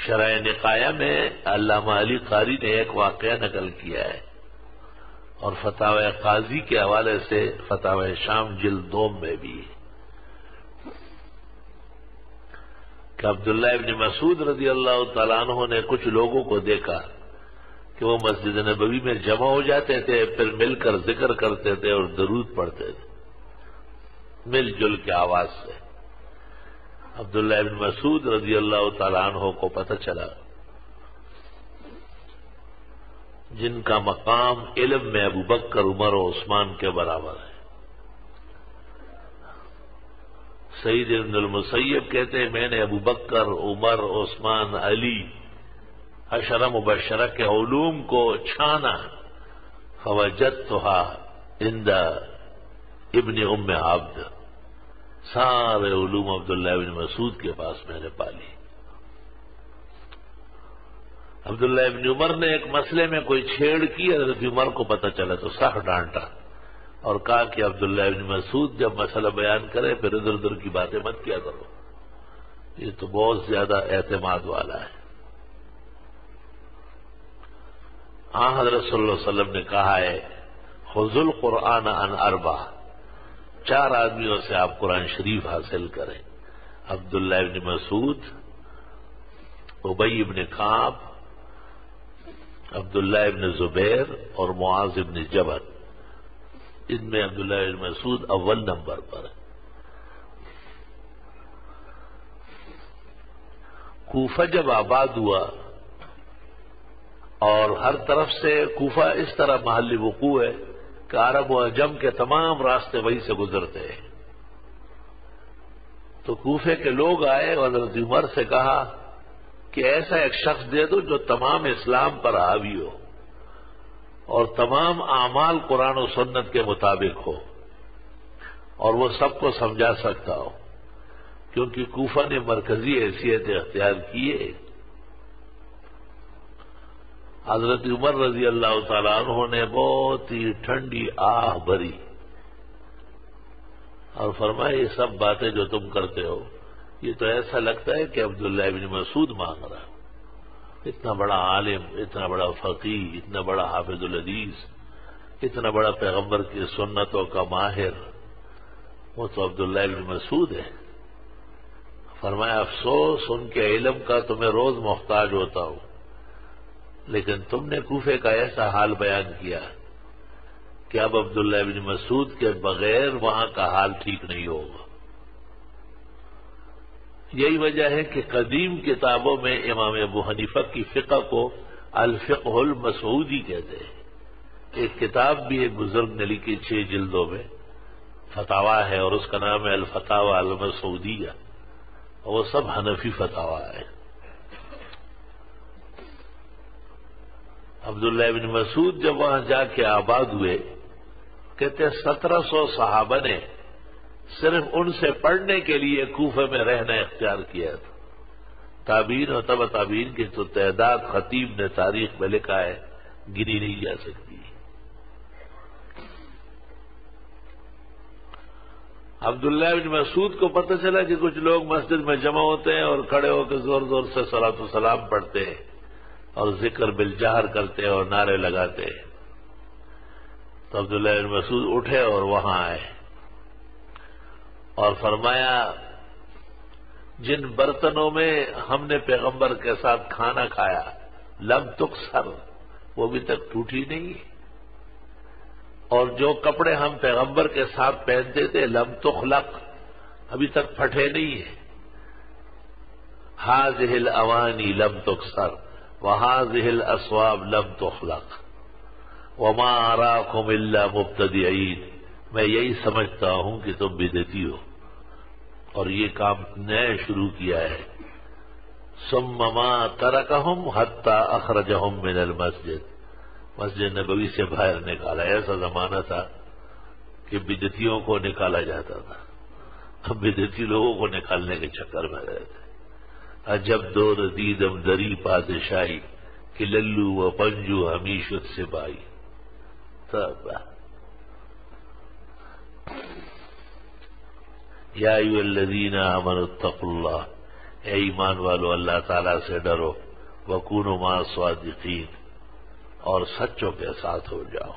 شرح نقایہ میں علامہ علی قاری نے ایک واقعہ نقل کیا ہے، اور فتاوی قاضی کے حوالے سے فتاوی شام جلد 2 میں بھی، کہ عبداللہ ابن مسعود رضی اللہ تعالیٰ عنہ نے کچھ لوگوں کو دیکھا کہ وہ مسجد نبوی میں جمع ہو جاتے تھے، پھر مل کر ذکر کرتے تھے اور درود پڑھتے تھے مل جل کے آواز سے۔ عبداللہ ابن مسعود رضی اللہ تعالیٰ عنہ کو پتہ چلا جن کا مقام علم میں ابو بکر، عمر و عثمان کے برابر ہے۔ سعید بن المسیب کہتے ہیں میں نے ابو بکر، عمر، عثمان، علی 10 مبشرہ کے علوم کو چھانا، فوجدتها عند ابن ام عبد، سارے علوم عبداللہ بن مسعود کے پاس میں نے پالی۔ عبداللہ ابن عمر نے ایک مسئلے میں کوئی چھیڑ کی، حضرت عمر کو پتہ چلا تو سخت ڈانٹا اور کہا کہ عبداللہ ابن مسعود جب مسئلہ بیان کرے پھر ادھر ادھر کی باتیں مت کیا کرو، یہ تو بہت زیادہ اعتماد والا ہے۔ ہاں حضرت صلی اللہ علیہ وسلم نے کہا ہے خذوا القرآن عن 4، 4 آدمیوں سے آپ قرآن شریف حاصل کریں، عبداللہ ابن مسعود، ابی ابن کعب، عبداللہ ابن زبیر اور معاذ ابن جبل۔ ان میں عبداللہ ابن مسعود اول نمبر پر ہے۔ کوفہ جب آباد ہوا اور ہر طرف سے کوفہ اس طرح محل وقوع ہے کہ عرب و عجم کے تمام راستے وہیں سے گزرتے ہیں، تو کوفے کے لوگ آئے اور حضرت عمر سے کہا کہ ایسا ایک شخص دے دو جو تمام اسلام پر حاوی ہو اور تمام اعمال قرآن و سنت کے مطابق ہو اور وہ سب کو سمجھا سکتا ہو، کیونکہ کوفہ نے مرکزی حیثیت اختیار کی ہے۔ حضرت عمر رضی اللہ تعالیٰ عنہ نے بہت ہی ٹھنڈی آہ بھری اور فرمایا یہ سب باتیں جو تم کرتے ہو یہ تو ایسا لگتا ہے کہ عبداللہ ابن مسعود مانگ رہا، اتنا بڑا عالم، اتنا بڑا فقیہ، اتنا بڑا حافظ الحدیث، اتنا بڑا پیغمبر کی سنتوں کا ماہر، وہ تو عبداللہ ابن مسعود ہے۔ فرمایا افسوس ان کے علم کا تمہیں روز محتاج ہوتا ہوں، لیکن تم نے کوفے کا ایسا حال بیان کیا کہ اب عبداللہ ابن مسعود کے بغیر وہاں کا حال ٹھیک نہیں ہوگا۔ یہی وجہ ہے کہ قدیم کتابوں میں امام ابو حنیفہ کی فقہ کو الفقہ المسعودی کہتے ہیں۔ ایک کتاب بھی ایک بزرگ نے لکھی 6 جلدوں میں، فتاوی ہے، اور اس کا نام ہے الفتاوی المسعودیہ، اور وہ سب حنفی فتاوی ہے۔ عبداللہ ابن مسعود جب وہاں جا کے آباد ہوئے، کہتے 1700 صحابہ نے صرف ان سے پڑھنے کے لیے کوفے میں رہنا اختیار کیا تھا۔ تابعین اور تبع تابعین کی تو تعداد خطیب نے تاریخ میں لکھا ہے گنی نہیں جا سکتی۔ عبداللہ بن مسعود کو پتہ چلا کہ کچھ لوگ مسجد میں جمع ہوتے ہیں اور کھڑے ہو کے زور زور سے صلاۃ و سلام پڑھتے ہیں اور ذکر بالجہر کرتے ہیں اور نعرے لگاتے ہیں، تو عبداللہ بن مسعود اٹھے اور وہاں آئے اور فرمایا جن برتنوں میں ہم نے پیغمبر کے ساتھ کھانا کھایا لم تکسر، وہ ابھی تک ٹوٹی نہیں ہے، اور جو کپڑے ہم پیغمبر کے ساتھ پہنتے تھے لم تخلق، ابھی تک پھٹے نہیں ہیں۔ ہذہ الاوانی لم تکسر وہذہ الاسواب لم تخلق وما اراکم الا مبتدعین، میں یہی سمجھتا ہوں کہ تم بدعتی ہو اور یہ کام نئے شروع کیا ہے۔ ثم ما ترکہم حتی اخرجہم من المسجد، مسجد نبوی سے باہر نکالا۔ ایسا زمانہ تھا کہ بدعتیوں کو نکالا جاتا تھا، اب بدعتی لوگوں کو نکالنے کے چکر میں رہتے۔ عجب دور دیدم دری پادشاہی کہ للو و پنجو ہمیشت سپاہی۔ یا ایھا الذین آمنوا اتقوا اللہ اے ایمان والو اللہ تعالیٰ سے ڈرو، وکونوا مع الصادقین، اور سچوں کے ساتھ ہو جاؤ۔